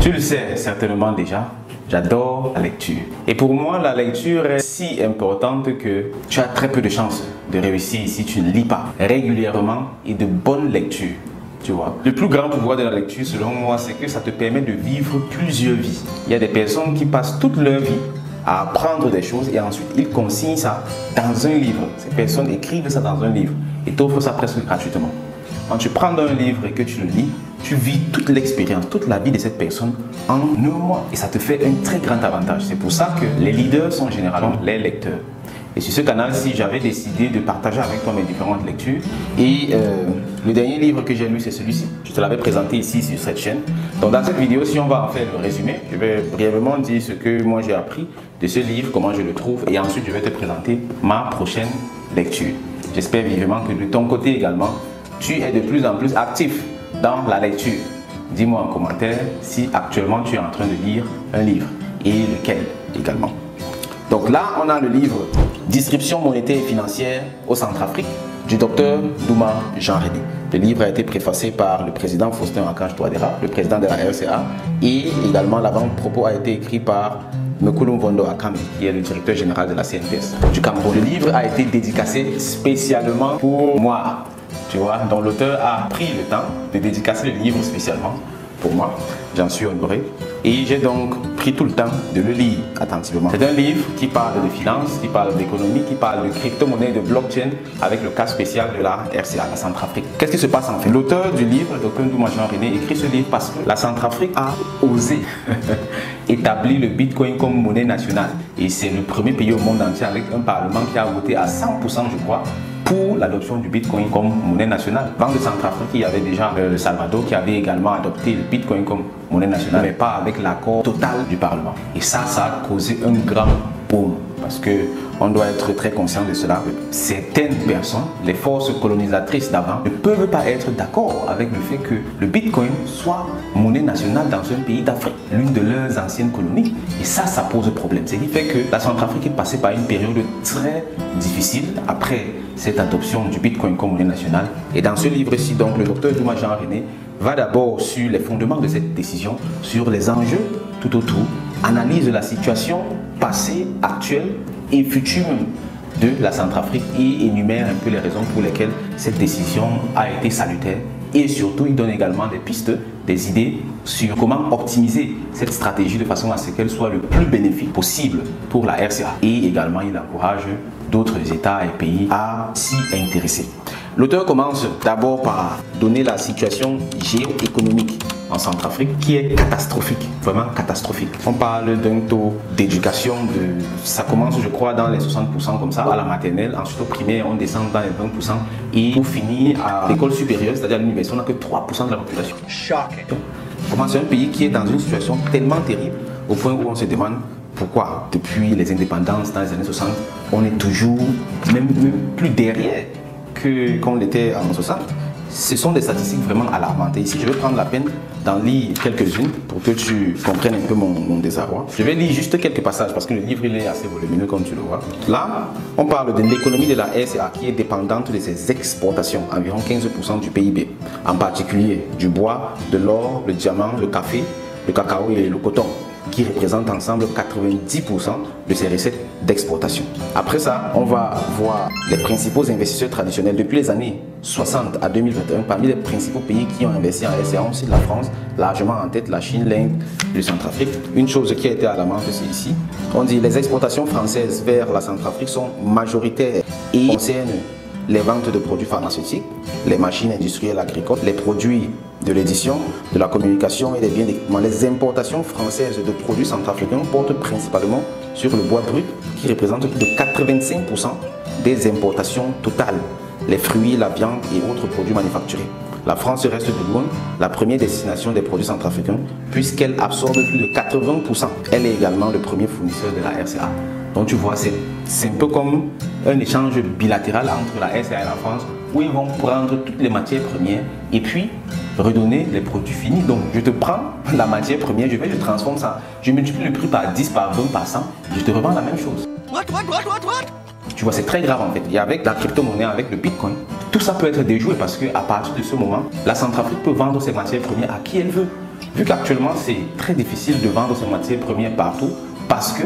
Tu le sais certainement déjà, j'adore la lecture. Et pour moi, la lecture est si importante que tu as très peu de chances de réussir si tu ne lis pas régulièrement et de bonnes lectures. Tu vois. Le plus grand pouvoir de la lecture, selon moi, c'est que ça te permet de vivre plusieurs vies. Il y a des personnes qui passent toute leur vie à apprendre des choses et ensuite ils consignent ça dans un livre. Ces personnes écrivent ça dans un livre et t'offrent ça presque gratuitement. Quand tu prends un livre et que tu le lis, tu vis toute l'expérience, toute la vie de cette personne en un mois. Et ça te fait un très grand avantage. C'est pour ça que les leaders sont généralement les lecteurs. Et sur ce canal-ci, j'avais décidé de partager avec toi mes différentes lectures. Et le dernier livre que j'ai lu, c'est celui-ci. Je te l'avais présenté ici sur cette chaîne. Donc dans cette vidéo, si on va en faire le résumé, je vais brièvement dire ce que moi j'ai appris de ce livre, comment je le trouve. Et ensuite, je vais te présenter ma prochaine lecture. J'espère vivement que de ton côté également, tu es de plus en plus actif dans la lecture. Dis-moi en commentaire si actuellement tu es en train de lire un livre et lequel également. Donc là, on a le livre Disruption monétaire et financière au Centrafrique du docteur Douma Jean-René. Le livre a été préfacé par le président Faustin Archange Touadéra, le président de la RCA, et également l'avant-propos a été écrit par Mekulu Mvondo Akame, qui est le directeur général de la CNPS du Cameroun. Le livre a été dédicacé spécialement pour moi. Tu vois, donc l'auteur a pris le temps de dédicacer le livre spécialement pour moi. J'en suis honoré. Et j'ai donc pris tout le temps de le lire attentivement. C'est un livre qui parle de finances, qui parle d'économie, qui parle de crypto-monnaie, de blockchain, avec le cas spécial de la RCA, la Centrafrique. Qu'est-ce qui se passe en fait? L'auteur du livre, le docteur Douma Jean-René, écrit ce livre parce que la Centrafrique a osé établir le Bitcoin comme monnaie nationale. Et c'est le premier pays au monde entier avec un parlement qui a voté à 100%, je crois, pour l'adoption du Bitcoin comme monnaie nationale. Dans le Centrafrique, il y avait déjà le Salvador qui avait également adopté le Bitcoin comme monnaie nationale, mais pas avec l'accord total du Parlement. Et ça a causé un grand boom. Parce qu'on doit être très conscient de cela. Certaines personnes, les forces colonisatrices d'avant, ne peuvent pas être d'accord avec le fait que le Bitcoin soit monnaie nationale dans un pays d'Afrique, l'une de leurs anciennes colonies. Et ça pose problème. Ce qui fait que la Centrafrique est passée par une période très difficile après cette adoption du Bitcoin comme monnaie nationale. Et dans ce livre-ci, donc, le docteur Douma Jean-René va d'abord sur les fondements de cette décision, sur les enjeux tout autour, analyse la situation passée, actuelle et future de la Centrafrique et énumère un peu les raisons pour lesquelles cette décision a été salutaire. Et surtout, il donne également des pistes, des idées sur comment optimiser cette stratégie de façon à ce qu'elle soit le plus bénéfique possible pour la RCA. Et également, il encourage d'autres États et pays à s'y intéresser. L'auteur commence d'abord par donner la situation géoéconomique en Centrafrique qui est catastrophique, vraiment catastrophique. On parle d'un taux d'éducation ça commence je crois dans les 60% comme ça à la maternelle, ensuite au primaire on descend dans les 20% et pour finir à l'école supérieure, c'est-à-dire à l'université, on n'a que 3% de la population. Shocking. Comment c'est un pays qui est dans une situation tellement terrible au point où on se demande pourquoi depuis les indépendances dans les années 60, on est toujours même plus derrière qu'on l'était en 60. Ce sont des statistiques vraiment alarmantes. Ici, je vais prendre la peine d'en lire quelques-unes pour que tu comprennes un peu mon désarroi. Je vais lire juste quelques passages parce que le livre il est assez volumineux comme tu le vois. Là, on parle de l'économie de la RCA qui est dépendante de ses exportations, environ 15% du PIB. En particulier du bois, de l'or, le diamant, le café, le cacao et le coton, qui représentent ensemble 90% de ses recettes d'exportation. Après ça, on va voir les principaux investisseurs traditionnels depuis les années 60 à 2021. Parmi les principaux pays qui ont investi en RCA, on cite la France, largement en tête, la Chine, l'Inde, le Centrafrique. Une chose qui a été alarmante, c'est ici. On dit les exportations françaises vers la Centrafrique sont majoritaires et concernent les ventes de produits pharmaceutiques, les machines industrielles agricoles, les produits de l'édition, de la communication et des biens d'équipement. Les importations françaises de produits centrafricains portent principalement sur le bois brut qui représente plus de 85% des importations totales, les fruits, la viande et autres produits manufacturés. La France reste de loin la première destination des produits centrafricains puisqu'elle absorbe plus de 80%. Elle est également le premier fournisseur de la RCA. Donc tu vois, c'est un peu comme un échange bilatéral entre la RCA et la France où ils vont prendre toutes les matières premières et puis redonner les produits finis. Donc je te prends la matière première, je transforme ça, je multiplie le prix par 10, par 20, par 100, je te revends la même chose. What? Tu vois, c'est très grave en fait. Et avec la crypto-monnaie, avec le Bitcoin, tout ça peut être déjoué parce qu'à partir de ce moment, la Centrafrique peut vendre ses matières premières à qui elle veut. Vu qu'actuellement c'est très difficile de vendre ces matières premières partout, parce que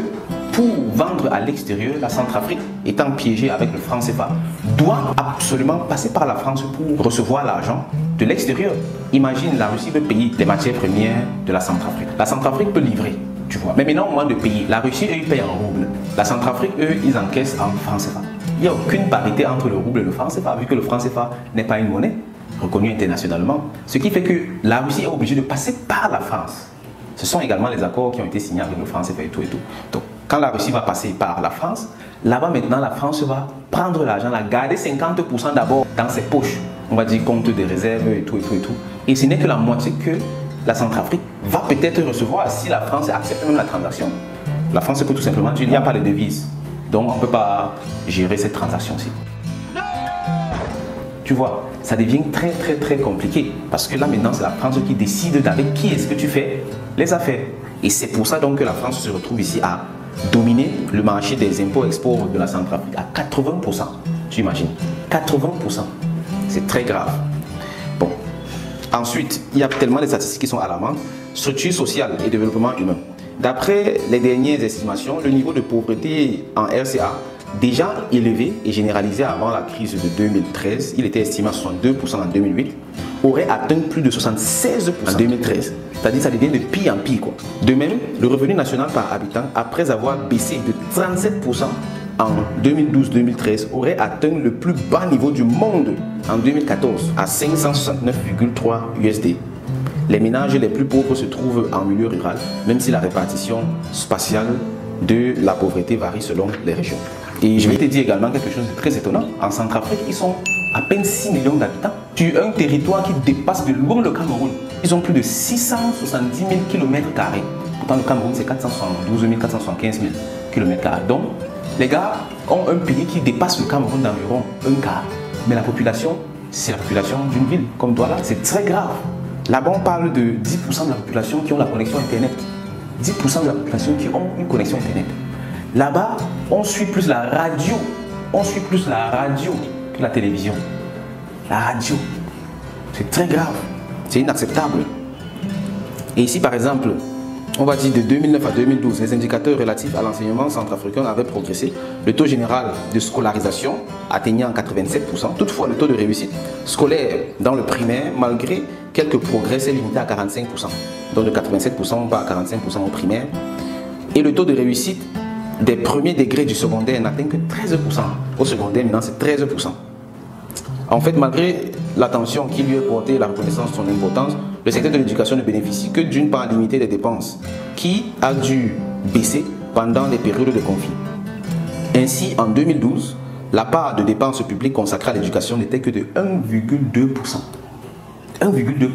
pour vendre à l'extérieur, la Centrafrique étant piégée avec le franc CFA, doit absolument passer par la France pour recevoir l'argent de l'extérieur. Imagine, la Russie veut payer les matières premières de la Centrafrique. La Centrafrique peut livrer, tu vois. Mais maintenant, au moins de payer. La Russie, eux, ils payent en rouble. La Centrafrique, eux, ils encaissent en franc CFA. Il n'y a aucune parité entre le rouble et le franc CFA, vu que le franc CFA n'est pas une monnaie reconnue internationalement. Ce qui fait que la Russie est obligée de passer par la France. Ce sont également les accords qui ont été signés avec le franc CFA et tout et tout. Donc, quand la Russie va passer par la France, là-bas maintenant, la France va prendre l'argent, la garder 50% d'abord dans ses poches. On va dire compte des réserves et tout et tout et tout. Et ce n'est que la moitié que la Centrafrique va peut-être recevoir si la France accepte même la transaction. La France peut tout simplement dire, il n'y a pas de devise. Donc, on ne peut pas gérer cette transaction-ci. Tu vois, ça devient très compliqué. Parce que là, maintenant, c'est la France qui décide d'avec qui est-ce que tu fais les affaires. Et c'est pour ça donc que la France se retrouve ici à dominer le marché des impôts-exports de la Centrafrique à 80%. Tu imagines, 80%. C'est très grave. Bon. Ensuite, il y a tellement de statistiques qui sont alarmantes. Structure sociale et développement humain. D'après les dernières estimations, le niveau de pauvreté en RCA, déjà élevé et généralisé avant la crise de 2013, il était estimé à 62% en 2008, aurait atteint plus de 76% en 2013. C'est-à-dire que ça devient de pire en pire, quoi. De même, le revenu national par habitant, après avoir baissé de 37% en 2012-2013, aurait atteint le plus bas niveau du monde en 2014 à 569,3 USD. Les ménages les plus pauvres se trouvent en milieu rural, même si la répartition spatiale de la pauvreté varie selon les régions. Et je vais te dire également quelque chose de très étonnant. En Centrafrique, ils sont à peine 6 millions d'habitants sur un territoire qui dépasse de loin le Cameroun. Ils ont plus de 670 000 km². Pourtant, le Cameroun, c'est 472 475 000 km². Donc, les gars ont un pays qui dépasse le Cameroun d'environ un quart. Mais la population, c'est la population d'une ville comme Douala. C'est très grave. Là-bas, on parle de 10% de la population qui ont la connexion Internet. 10% de la population qui ont une connexion Internet. Là-bas, on suit plus la radio. On suit plus la radio que la télévision. La radio. C'est très grave. C'est inacceptable. Et ici, par exemple, on va dire de 2009 à 2012, les indicateurs relatifs à l'enseignement centrafricain avaient progressé. Le taux général de scolarisation atteignant 87%. Toutefois, le taux de réussite scolaire dans le primaire, malgré quelques progrès, s'est limité à 45%. Donc de 87%, on va à 45% au primaire. Et le taux de réussite des premiers degrés du secondaire n'atteint que 13%. Au secondaire, maintenant, c'est 13%. En fait, malgré l'attention qui lui est portée et la reconnaissance de son importance, le secteur de l'éducation ne bénéficie que d'une part limitée des dépenses qui a dû baisser pendant les périodes de conflit. Ainsi, en 2012, la part de dépenses publiques consacrée à l'éducation n'était que de 1,2%. 1,2%.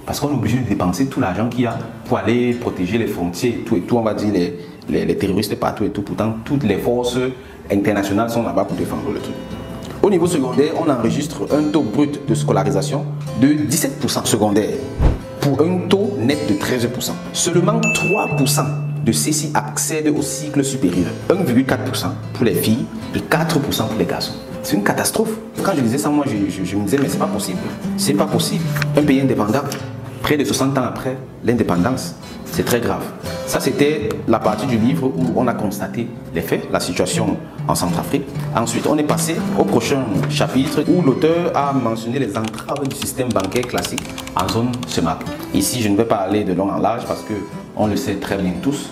Parce qu'on est obligé de dépenser tout l'argent qu'il y a pour aller protéger les frontières et tout, on va dire les terroristes partout et tout. Pourtant, toutes les forces internationales sont là-bas pour défendre le truc. Au niveau secondaire, on enregistre un taux brut de scolarisation de 17% secondaire pour un taux net de 13%. Seulement 3% de ceux-ci accèdent au cycle supérieur. 1,4% pour les filles et 4% pour les garçons. C'est une catastrophe. Quand je disais ça, moi, je me disais, mais c'est pas possible. C'est pas possible. Un pays indépendant, près de 60 ans après l'indépendance, c'est très grave. Ça, c'était la partie du livre où on a constaté les faits, la situation en Centrafrique. Ensuite, on est passé au prochain chapitre où l'auteur a mentionné les entraves du système bancaire classique en zone CEMAC. Ici, je ne vais pas aller de long en large parce qu'on le sait très bien tous.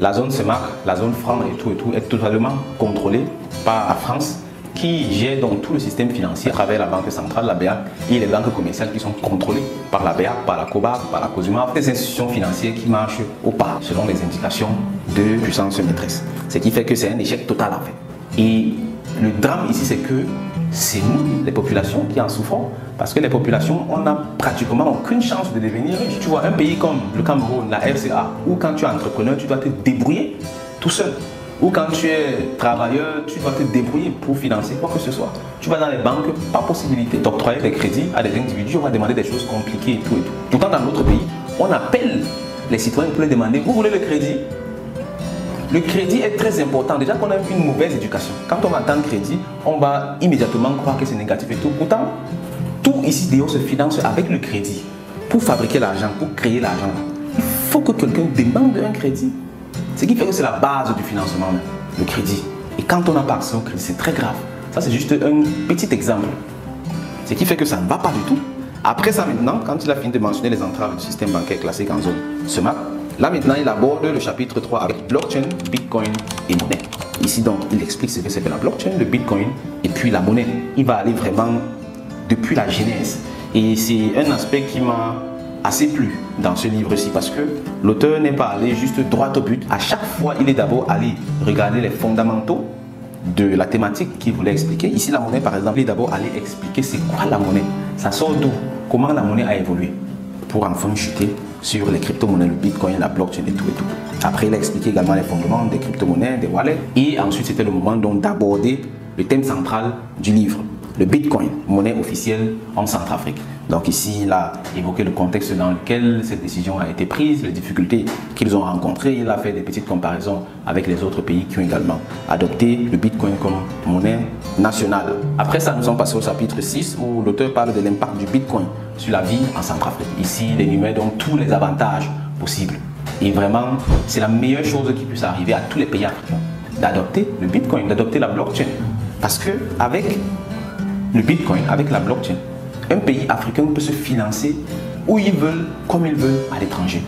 La zone CEMAC, la zone franc et tout est totalement contrôlée par la France, qui gère donc tout le système financier à travers la Banque centrale, la BEAC, et les banques commerciales qui sont contrôlées par la BEAC, par la COBAC, par la COSUMA, des institutions financières qui marchent au pas selon les indications de puissance maîtresse. Ce qui fait que c'est un échec total en fait. Et le drame ici, c'est que c'est nous, les populations, qui en souffrons. Parce que les populations, on n'a pratiquement aucune chance de devenir riche. Tu vois, un pays comme le Cameroun, la RCA, où quand tu es entrepreneur, tu dois te débrouiller tout seul. Ou quand tu es travailleur, tu dois te débrouiller pour financer quoi que ce soit. Tu vas dans les banques, pas possibilité d'octroyer des crédits à des individus, on va demander des choses compliquées et tout et tout. Pourtant, dans notre pays, on appelle les citoyens pour les demander, vous voulez le crédit? Le crédit est très important. Déjà qu'on a une mauvaise éducation. Quand on entend crédit, on va immédiatement croire que c'est négatif et tout. Pourtant, tout ici d'ailleurs se finance avec le crédit. pour fabriquer l'argent, pour créer l'argent, il faut que quelqu'un demande un crédit. Ce qui fait que c'est la base du financement, le crédit. Et quand on n'a pas accès au crédit, c'est très grave. Ça, c'est juste un petit exemple. Ce qui fait que ça ne va pas du tout. Après ça, maintenant, quand il a fini de mentionner les entraves du système bancaire classique en zone SEMAC, là maintenant, il aborde le chapitre 3 avec blockchain, bitcoin et monnaie. Ici, donc, il explique ce que c'est que la blockchain, le bitcoin et puis la monnaie. Il va aller vraiment depuis la genèse. Et c'est un aspect qui m'a assez plu dans ce livre-ci parce que l'auteur n'est pas allé juste droit au but. À chaque fois, il est d'abord allé regarder les fondamentaux de la thématique qu'il voulait expliquer. Ici, la monnaie, par exemple, il est d'abord allé expliquer c'est quoi la monnaie, ça sort d'où, comment la monnaie a évolué, pour enfin chuter sur les crypto-monnaies, le bitcoin, la blockchain et tout et tout. Après, il a expliqué également les fondements des crypto-monnaies, des wallets. Et ensuite, c'était le moment donc d'aborder le thème central du livre, le bitcoin, monnaie officielle en Centrafrique. Donc ici, il a évoqué le contexte dans lequel cette décision a été prise, les difficultés qu'ils ont rencontrées. Il a fait des petites comparaisons avec les autres pays qui ont également adopté le bitcoin comme monnaie nationale. Après ça, nous sommes passés au chapitre 6 où l'auteur parle de l'impact du bitcoin sur la vie en Centrafrique. Ici, il énumère donc tous les avantages possibles. Et vraiment, c'est la meilleure chose qui puisse arriver à tous les pays africains, d'adopter le bitcoin, d'adopter la blockchain. Parce que avec le bitcoin, avec la blockchain, un pays africain peut se financer où ils veulent, comme ils veulent, à l'étranger.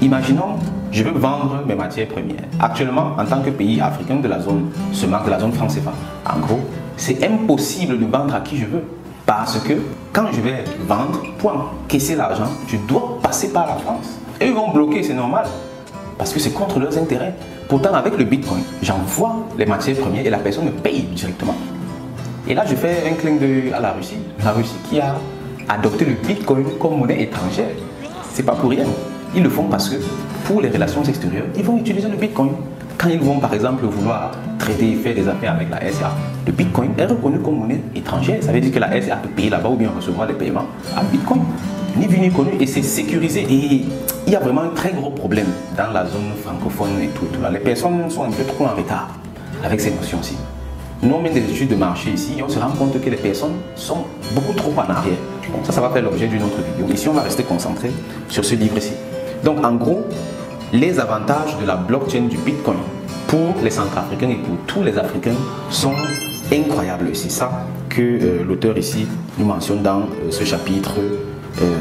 Imaginons, je veux vendre mes matières premières. Actuellement, en tant que pays africain de la zone SEMAC, de la zone franc CFA, en gros, c'est impossible de vendre à qui je veux. Parce que quand je vais vendre, pour encaisser l'argent, je dois passer par la France. Et ils vont bloquer, c'est normal. Parce que c'est contre leurs intérêts. Pourtant, avec le bitcoin, j'envoie les matières premières et la personne me paye directement. Et là, je fais un clin d'œil à la Russie qui a adopté le bitcoin comme monnaie étrangère. C'est pas pour rien. Ils le font parce que pour les relations extérieures, ils vont utiliser le bitcoin. Quand ils vont par exemple vouloir traiter et faire des affaires avec la SA, le bitcoin est reconnu comme monnaie étrangère. Ça veut dire que la SA peut payer là-bas ou bien recevoir des paiements à bitcoin. Ni vu ni connu et c'est sécurisé. Et il y a vraiment un très gros problème dans la zone francophone et tout. Les personnes sont un peu trop en retard avec ces notions-ci. Nous, on mène des études de marché ici et on se rend compte que les personnes sont beaucoup trop en arrière. Bon, ça va faire l'objet d'une autre vidéo. Ici, on va rester concentré sur ce livre-ci. Donc, en gros, les avantages de la blockchain du bitcoin pour les Centrafricains et pour tous les Africains sont incroyables. C'est ça que l'auteur ici nous mentionne dans ce chapitre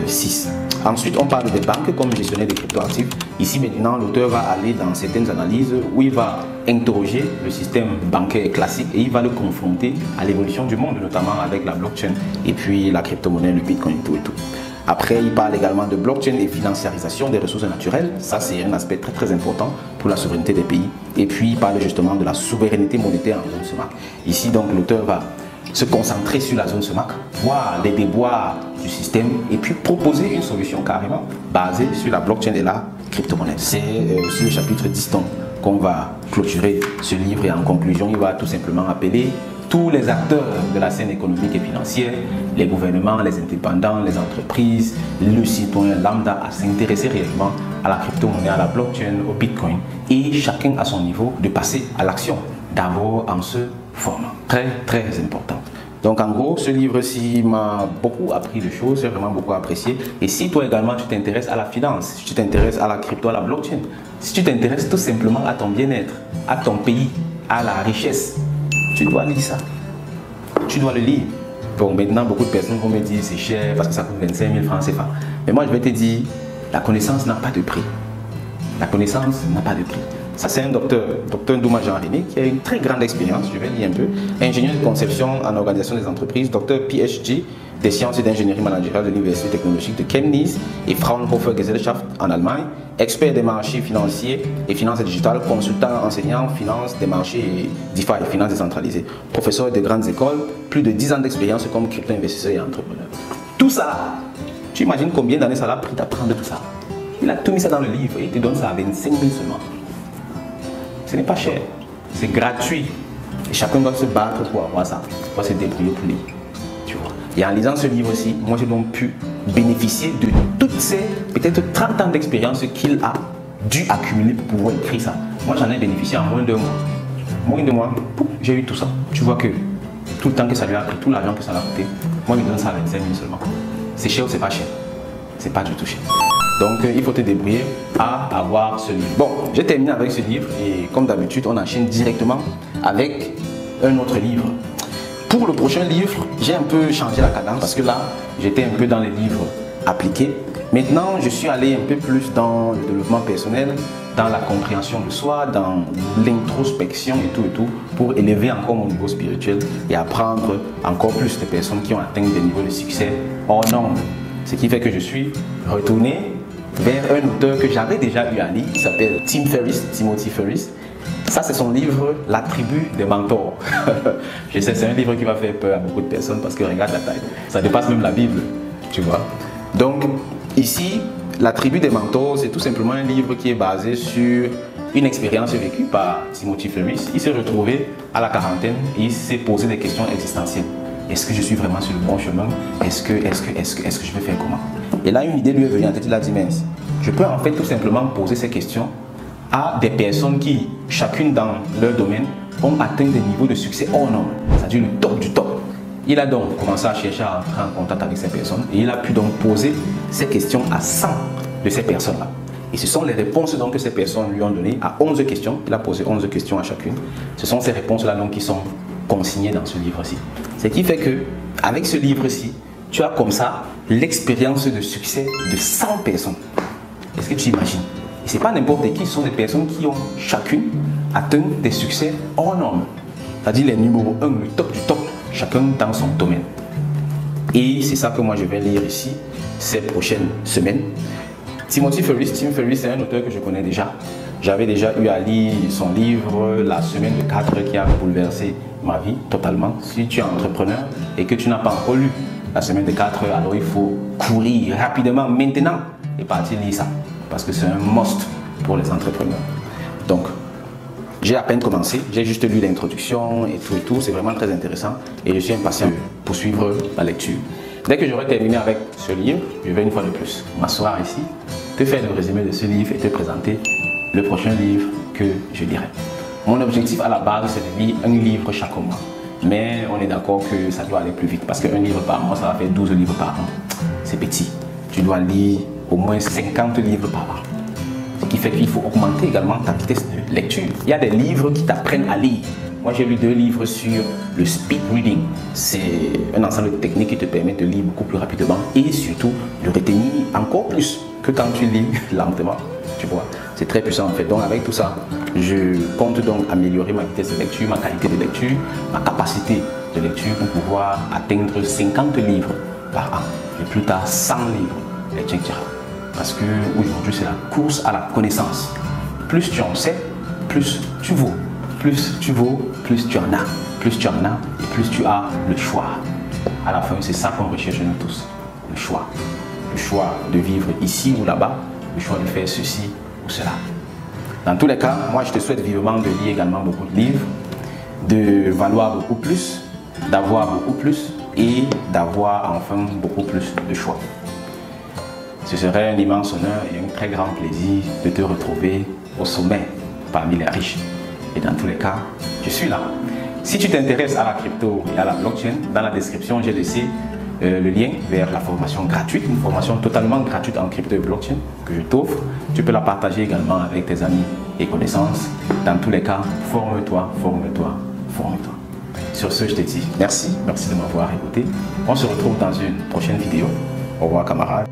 6. Ensuite, on parle des banques comme gestionnaires des cryptoactifs. Ici, maintenant, l'auteur va aller dans certaines analyses où il va interroger le système bancaire classique et il va le confronter à l'évolution du monde, notamment avec la blockchain et puis la crypto-monnaie, le bitcoin et tout et tout. Après, il parle également de blockchain et financiarisation des ressources naturelles. Ça, c'est un aspect très très important pour la souveraineté des pays. Et puis, il parle justement de la souveraineté monétaire en zone SEMAC. Ici, donc, l'auteur va se concentrer sur la zone SEMAC, voir les déboires du système et puis proposer une solution carrément basée sur la blockchain et la crypto-monnaie. C'est sur le chapitre 10 donc qu'on va clôturer ce livre et en conclusion, il va tout simplement appeler tous les acteurs de la scène économique et financière, les gouvernements, les indépendants, les entreprises, le citoyen lambda à s'intéresser réellement à la crypto-monnaie, à la blockchain, au bitcoin et chacun à son niveau de passer à l'action, d'abord en se formant. Très très important. Donc en gros, ce livre-ci m'a beaucoup appris de choses, j'ai vraiment beaucoup apprécié. Et si toi également tu t'intéresses à la finance, si tu t'intéresses à la crypto, à la blockchain, si tu t'intéresses tout simplement à ton bien-être, à ton pays, à la richesse, tu dois lire ça. Tu dois le lire. Bon, maintenant beaucoup de personnes vont me dire c'est cher parce que ça coûte 25 000 francs CFA. Mais moi je vais te dire, la connaissance n'a pas de prix. La connaissance n'a pas de prix. Ça, c'est un docteur Ndouma Jean-René, qui a une très grande expérience, je vais lire un peu, ingénieur de conception en organisation des entreprises, docteur PhD des sciences et d'ingénierie managériale de l'Université technologique de Chemnitz et Fraunhofer Gesellschaft en Allemagne, expert des marchés financiers et finances digitales, consultant enseignant finance des marchés et DeFi, finances décentralisées, professeur de grandes écoles, plus de 10 ans d'expérience comme crypto-investisseur et entrepreneur. Tout ça, tu imagines combien d'années ça l'a pris d'apprendre tout ça? Il a tout mis ça dans le livre et il te donne ça à 25 000 seulement. Ce n'est pas cher, c'est gratuit. Et chacun doit se battre pour avoir ça, pour se débrouiller pour lire. Tu vois. Et en lisant ce livre-ci, moi j'ai donc pu bénéficier de toutes ces peut-être 30 ans d'expérience qu'il a dû accumuler pour pouvoir écrire ça. Moi j'en ai bénéficié en moins de mois. Moins de mois, j'ai eu tout ça. Tu vois que tout le temps que ça lui a pris, tout l'argent que ça l'a coûté, moi il me donne ça à 25 000 seulement. C'est cher ou c'est pas cher? c'est pas du tout cher. Donc il faut te débrouiller à avoir ce livre. Bon, j'ai terminé avec ce livre et comme d'habitude, on enchaîne directement avec un autre livre. Pour le prochain livre, j'ai un peu changé la cadence parce que là, j'étais un peu dans les livres appliqués. Maintenant, je suis allé un peu plus dans le développement personnel, dans la compréhension de soi, dans l'introspection et tout, pour élever encore mon niveau spirituel et apprendre encore plus de personnes qui ont atteint des niveaux de succès hors normes. Ce qui fait que je suis retourné vers un auteur que j'avais déjà eu à lire, qui s'appelle Timothy Ferriss. Ça, c'est son livre « La tribu des mentors ». Je sais, c'est un livre qui va faire peur à beaucoup de personnes parce que regarde la taille. Ça dépasse même la Bible, tu vois. Donc, ici, La tribu des mentors, c'est tout simplement un livre qui est basé sur une expérience vécue par Timothy Ferriss. Il s'est retrouvé à la quarantaine et il s'est posé des questions existentielles. Est-ce que je suis vraiment sur le bon chemin? Est-ce que je vais faire comment? Et là, une idée lui est venue en tête, il a dit, mince, je peux en fait tout simplement poser ces questions à des personnes qui, chacune dans leur domaine, ont atteint des niveaux de succès hors normes, c'est-à-dire le top du top. Il a donc commencé à chercher à entrer en contact avec ces personnes et il a pu donc poser ces questions à 100 de ces personnes-là. Et ce sont les réponses donc que ces personnes lui ont données à 11 questions. Il a posé 11 questions à chacune. Ce sont ces réponses-là donc qui sont consignées dans ce livre-ci. Ce qui fait que avec ce livre-ci, tu as comme ça l'expérience de succès de 100 personnes. Est-ce que tu imagines? Et ce n'est pas n'importe qui, ce sont des personnes qui ont chacune atteint des succès hors normes. C'est-à-dire les numéros 1, le top du top, chacun dans son domaine. Et c'est ça que moi je vais lire ici ces prochaines semaines. Timothy Ferriss, Tim Ferriss, c'est un auteur que je connais déjà. J'avais déjà eu à lire son livre La semaine de 4 qui a bouleversé ma vie totalement. Si tu es entrepreneur et que tu n'as pas encore lu La semaine de 4, alors il faut courir rapidement maintenant et partir lire ça. Parce que c'est un must pour les entrepreneurs. Donc, j'ai à peine commencé, j'ai juste lu l'introduction et tout, c'est vraiment très intéressant et je suis impatient de poursuivre la lecture. Dès que j'aurai terminé avec ce livre, je vais une fois de plus m'asseoir ici, te faire le résumé de ce livre et te présenter le prochain livre que je lirai. Mon objectif à la base, c'est de lire un livre chaque mois. Mais on est d'accord que ça doit aller plus vite parce qu'un livre par mois, ça va faire 12 livres par an. C'est petit. Tu dois lire au moins 50 livres par an. Ce qui fait qu'il faut augmenter également ta vitesse de lecture. Il y a des livres qui t'apprennent à lire. Moi, j'ai lu 2 livres sur le speed reading. C'est un ensemble de techniques qui te permet de lire beaucoup plus rapidement et surtout de retenir encore plus que quand tu lis lentement. Tu vois, c'est très puissant en fait. Donc, avec tout ça, je compte donc améliorer ma vitesse de lecture, ma qualité de lecture, ma capacité de lecture pour pouvoir atteindre 50 livres par an et plus tard 100 livres, etc. Parce qu'aujourd'hui, c'est la course à la connaissance. Plus tu en sais, plus tu vaux. Plus tu vaux, plus tu en as. Plus tu en as, et plus tu as le choix. À la fin, c'est ça qu'on recherche nous tous. Le choix. Le choix de vivre ici ou là-bas. Le choix de faire ceci ou cela. Dans tous les cas, moi, je te souhaite vivement de lire également beaucoup de livres, de valoir beaucoup plus, d'avoir beaucoup plus et d'avoir enfin beaucoup plus de choix. Ce serait un immense honneur et un très grand plaisir de te retrouver au sommet parmi les riches. Et dans tous les cas, je suis là. Si tu t'intéresses à la crypto et à la blockchain, dans la description, j'ai laissé le lien vers la formation gratuite, une formation totalement gratuite en crypto et blockchain que je t'offre. Tu peux la partager également avec tes amis et connaissances. Dans tous les cas, forme-toi, forme-toi, forme-toi. Sur ce, je te dis merci de m'avoir écouté. On se retrouve dans une prochaine vidéo. Au revoir camarades.